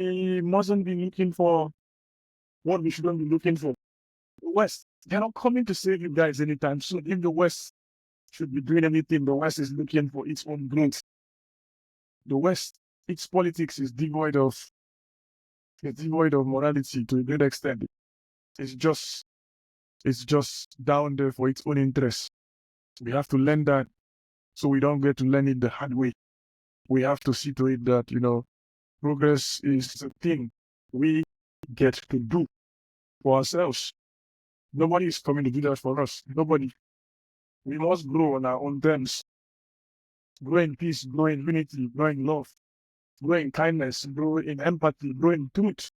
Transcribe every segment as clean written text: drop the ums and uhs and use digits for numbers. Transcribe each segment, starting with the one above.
We mustn't be looking for what we shouldn't be looking for. The West, they're not coming to save you guys anytime soon. If the West should be doing anything, the West is looking for its own growth. The West, its politics is devoid of morality to a great extent. It's just it's just down there for its own interest. We have to learn that so we don't get to learn it the hard way. We have to see to it that, progress is a thing we get to do for ourselves. Nobody is coming to do that for us. Nobody. We must grow on our own terms. Grow in peace, grow in unity, grow in love, grow in kindness, grow in empathy, grow in truth.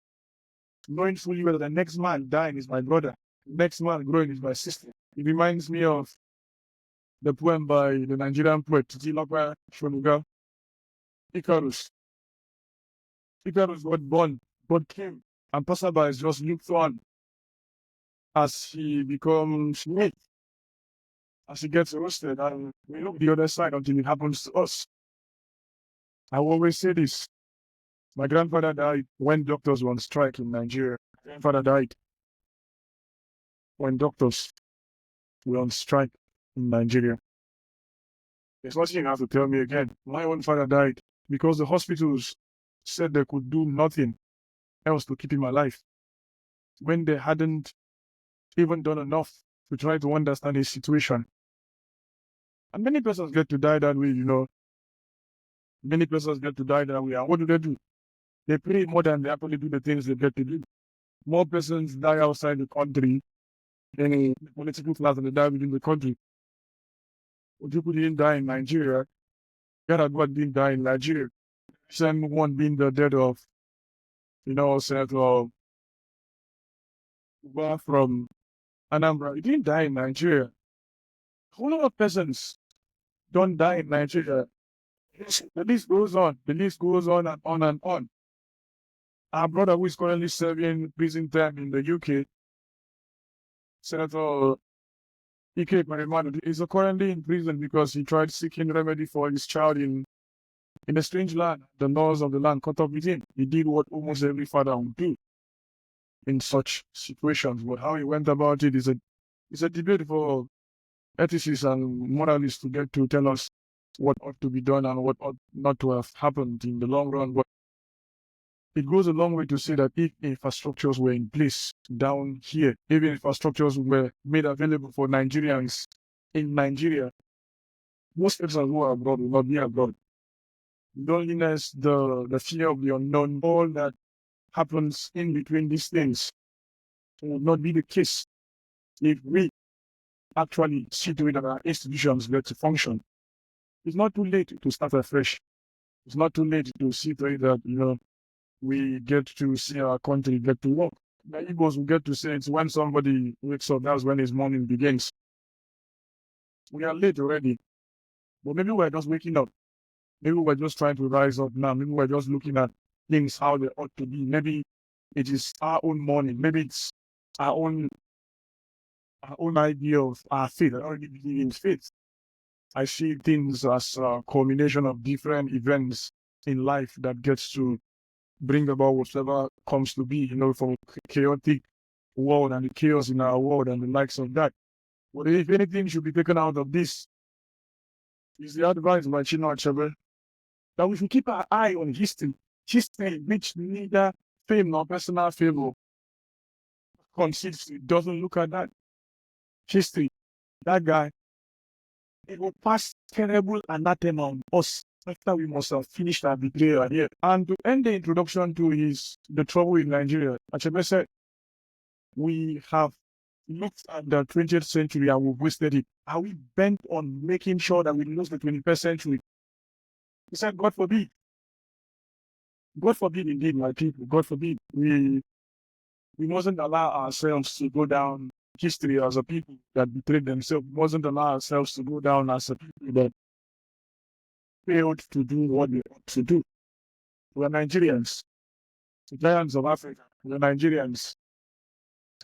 Knowing fully well that the next man dying is my brother, next man growing is my sister. It reminds me of the poem by the Nigerian poet Tijilakwa Shonuga, Icarus. Icarus got born, God came, and passerbys just looked on as he becomes weak, as he gets roasted, and we look the other side until it happens to us. I always say this. My grandfather died when doctors were on strike in Nigeria. My grandfather died when doctors were on strike in Nigeria. There's nothing you have to tell me again. My own father died because the hospitals said they could do nothing else to keep him alive when they hadn't even done enough to try to understand his situation. And many persons get to die that way, Many persons get to die that way. And what do? They pray more than they actually do the things they get to do. More persons die outside the country than in the political class than they die within the country. People didn't die in Nigeria. God didn't die in Nigeria. Same one being the death of, Senator Uba from Anambra. He didn't die in Nigeria. A whole lot of persons don't die in Nigeria. The list goes on. The list goes on and on and on. Our brother who is currently serving prison time in the UK, Senator Ike Parimano, is currently in prison because he tried seeking remedy for his child in a strange land. The laws of the land caught up with him. He did what almost every father would do in such situations. But how he went about it is a debate for ethicists and moralists to get to tell us what ought to be done and what ought not to have happened in the long run. But it goes a long way to say that if infrastructures were in place down here, if infrastructures were made available for Nigerians in Nigeria, most persons who are abroad will not be abroad. Loneliness, the fear of the unknown, all that happens in between these things would not be the case if we actually see to it that our institutions get to function. It's not too late to start afresh. It's not too late to see to it that, we get to see our country get to work. The Igbos will get to say it's when somebody wakes up, that's when his morning begins. We are late already, but maybe we're just waking up. Maybe we're just trying to rise up now. Maybe we're just looking at things how they ought to be. Maybe it is our own morning. Maybe it's our own idea of our faith. I already believe in faith. I see things as a culmination of different events in life that gets to bring about whatever comes to be, from a chaotic world and the chaos in our world and the likes of that. But if anything should be taken out of this, is the advice by Chinua Achebe that we should keep our eye on history. History, which neither fame nor personal favor consists, doesn't look at that. History, that guy, it will pass terrible anathema on us after we must have finished our betrayal here. And to end the introduction to the trouble in Nigeria, Achebe said, we have looked at the 20th century and we've wasted it. Are we bent on making sure that we lose the 21st century? He said, God forbid. God forbid indeed, my people. God forbid. We mustn't allow ourselves to go down history as a people that betrayed themselves. We mustn't allow ourselves to go down as a people that failed to do what we ought to do. We are Nigerians, the giants of Africa. We are Nigerians,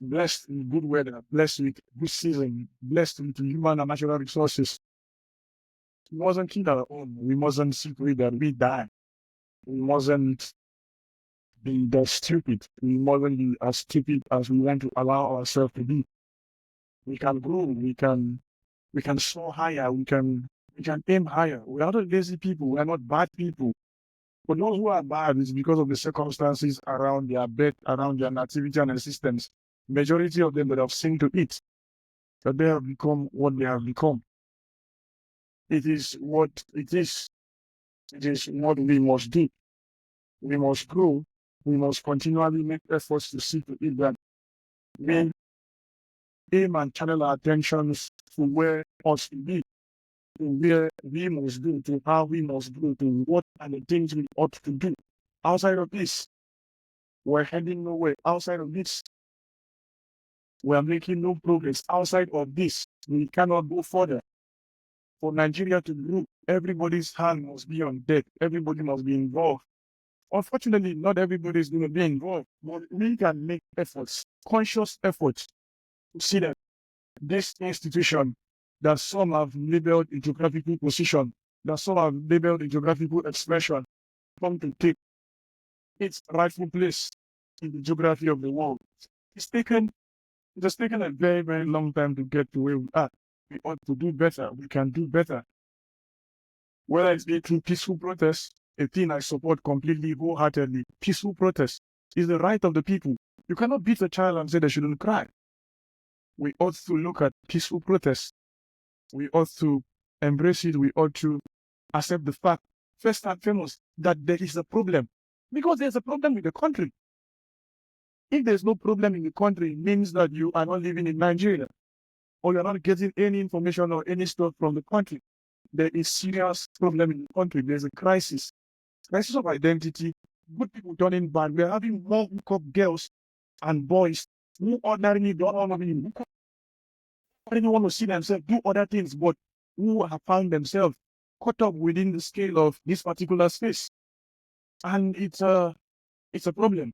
blessed with good weather, blessed with good season, blessed with human and natural resources. We mustn't kill our own. We mustn't see to it that we die. We mustn't be that stupid. We mustn't be as stupid as we want to allow ourselves to be. We can grow. We can soar higher. We can aim higher. We are not lazy people. We are not bad people. But those who are bad is because of the circumstances around their birth, around their nativity and existence. Majority of them that have seen to it, that they have become what they have become. It is what it is. It is what we must do. We must grow. We must continually make efforts to see to it that we aim and channel our attentions to where us to be, to where we must do, to how we must do, to what are the things we ought to do. Outside of this, we're heading nowhere. Outside of this, we're making no progress. Outside of this, we cannot go further. For Nigeria to grow, everybody's hand must be on deck. Everybody must be involved. Unfortunately, not everybody is going to be involved, but we can make efforts, conscious efforts, to see that this institution that some have labeled a geographical position, that some have labeled a geographical expression, come to take its rightful place in the geography of the world. It has taken a very, very long time to get to where we are. We ought to do better. We can do better. Whether it's be through peaceful protest, a thing I support completely, wholeheartedly. Peaceful protest is the right of the people. You cannot beat a child and say they shouldn't cry. We ought to look at peaceful protest. We ought to embrace it. We ought to accept the fact, first and foremost, that there is a problem. Because there's a problem with the country. If there's no problem in the country, it means that you are not living in Nigeria, or you're not getting any information or any stuff from the country. There is serious problem in the country. There's a crisis of identity. Good people turning bad. We're having more hookup girls and boys who ordinarily don't want to be in hookup. They don't want to see themselves do other things, but who have found themselves caught up within the scale of this particular space. And it's a problem.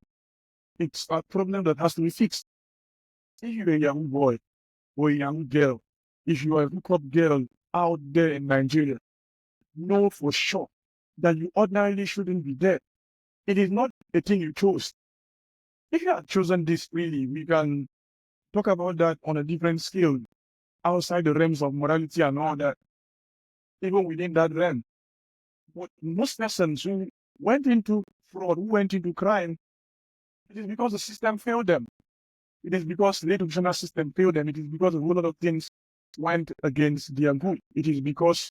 It's a problem that has to be fixed. If you're a young boy or a young girl, if you are a hookup girl out there in Nigeria, know for sure that you ordinarily shouldn't be there. It is not a thing you chose. If you have chosen this, really, we can talk about that on a different scale, outside the realms of morality and all that, even within that realm. But most persons who went into fraud, who went into crime, it is because the system failed them. It is because the educational system failed them. It is because a whole lot of things went against their good. It is because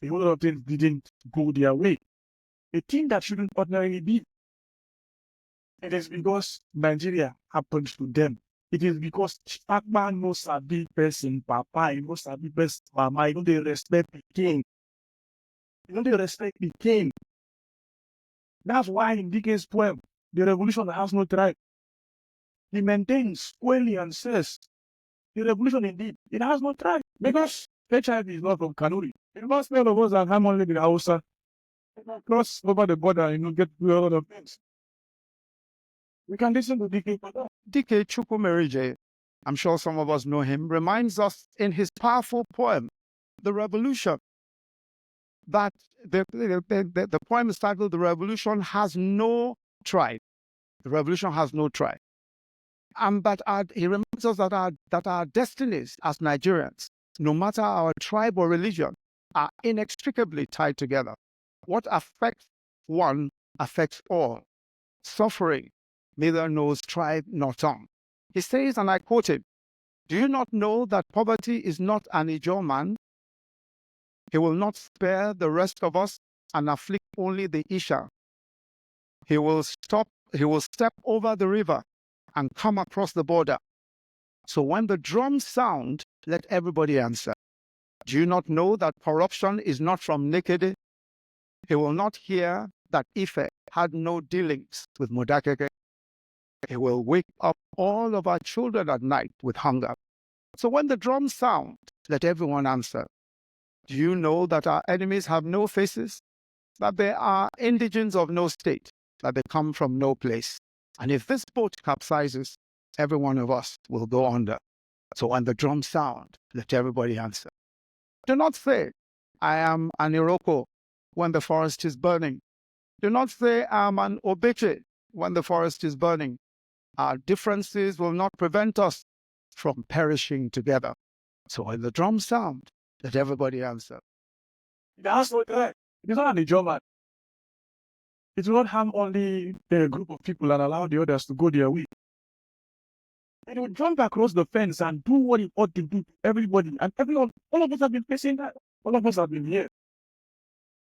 a whole lot of things didn't go their way. A thing that shouldn't ordinarily be. It is because Nigeria happened to them. It is because Chakma no sabi person, papa, no sabi person, mama, you know they respect the king. You know they respect the king. That's why in Dickens' poem, The Revolution Has No Tribe, he maintains squarely and says, the revolution indeed, it has no tribe. Because HIV is not from Kanuri. It must be all of us that have only the Hausa. Cross over the border, get to a lot of things. We can listen to DK for that. DK Chukwumerije, I'm sure some of us know him, reminds us in his powerful poem, The Revolution, that the poem is titled The Revolution Has No Tribe. The revolution has no tribe. And that he reminds us that our destinies as Nigerians, no matter our tribe or religion, are inextricably tied together. What affects one affects all. Suffering neither knows tribe nor tongue. He says, and I quote him, "Do you not know that poverty is not an Ijaw man? He will not spare the rest of us and afflict only the Isha. He will step over the river and come across the border. So when the drums sound, let everybody answer. Do you not know that corruption is not from Nekede? He will not hear that Ife had no dealings with Modakeke. He will wake up all of our children at night with hunger. So when the drums sound, let everyone answer. Do you know that our enemies have no faces? That they are indigents of no state? That they come from no place? And if this boat capsizes, every one of us will go under. So when the drums sound, let everybody answer. Do not say, I am an Iroko when the forest is burning. Do not say I am an Obeche when the forest is burning. Our differences will not prevent us from perishing together. So when the drums sound, let everybody answer. That's not right. It's not a job, man. It will not harm only the group of people and allow the others to go their way. It will jump across the fence and do what it ought to do to everybody. And everyone, all of us have been facing that. All of us have been here.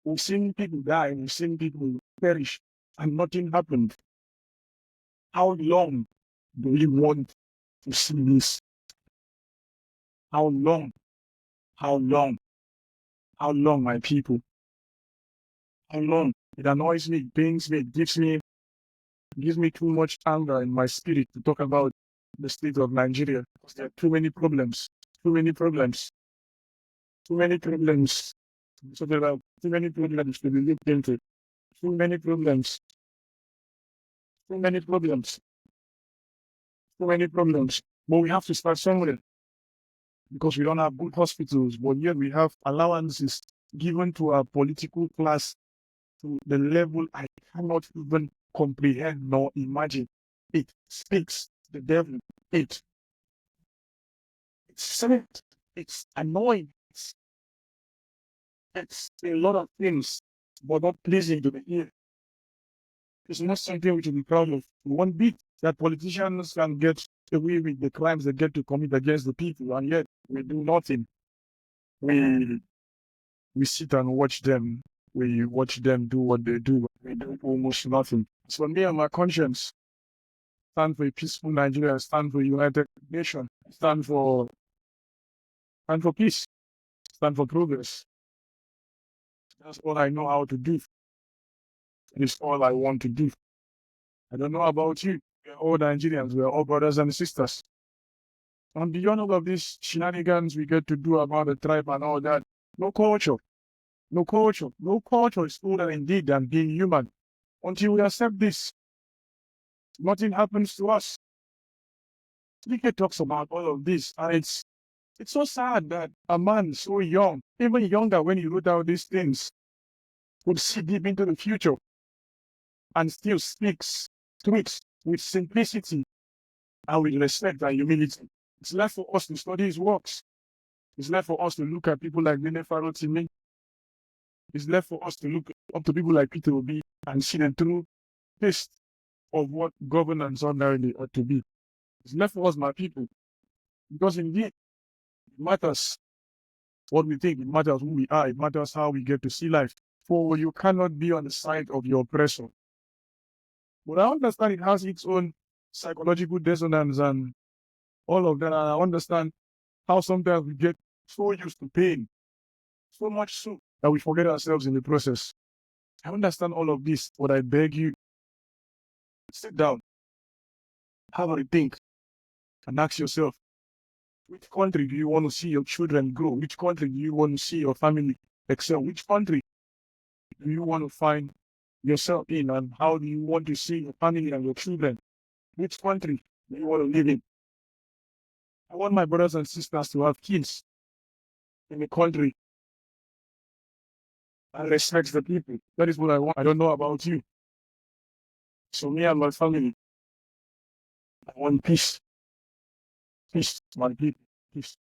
We've seen people die, we've seen people perish, and nothing happened. How long do we want to see this? How long? How long? How long, my people? How long? It annoys me, it pains me, it gives me too much anger in my spirit to talk about the state of Nigeria. Because there are too many problems. Too many problems. Too many problems. So there are too many problems to be looked into. Too many problems. Too many problems. Too many problems. But we have to start somewhere because we don't have good hospitals, but yet we have allowances given to our political class to the level I cannot even comprehend nor imagine. It speaks the devil. It's sad. It's annoying. It's a lot of things, but not pleasing to the ear. It's not something we should be proud of. One bit that politicians can get away with the crimes they get to commit against the people, and yet we do nothing. We sit and watch them. We watch them do what they do. We do almost nothing. So me and my conscience stand for a peaceful Nigeria, stand for a united nation, stand for peace, stand for progress. That's all I know how to do. It's all I want to do. I don't know about you. We're all Nigerians. We're all brothers and sisters. And beyond all of these shenanigans we get to do about the tribe and all that, no culture. No culture. No culture is older indeed than being human. Until we accept this, nothing happens to us. Dike talks about all of this, and it's so sad that a man so young, even younger when he wrote out these things, would see deep into the future and still speaks truth with simplicity and with respect and humility. It's left for us to study his works. It's left for us to look at people like Nene Farotimi. It's left for us to look up to people like Peter Obi and see the true taste of what governance ordinarily ought to be. It's left for us, my people, because indeed it matters what we think, it matters who we are, it matters how we get to see life. For you cannot be on the side of your oppressor. But I understand it has its own psychological dissonance and all of that. And I understand how sometimes we get so used to pain, so much so that we forget ourselves in the process. I understand all of this, but I beg you, sit down, have a think, and ask yourself, which country do you want to see your children grow? Which country do you want to see your family excel? Which country do you want to find yourself in? And how do you want to see your family and your children? Which country do you want to live in? I want my brothers and sisters to have kids in a country that respects the people. That is what I want. I don't know about you. So me and my family, I want peace. Peace, my people. Peace.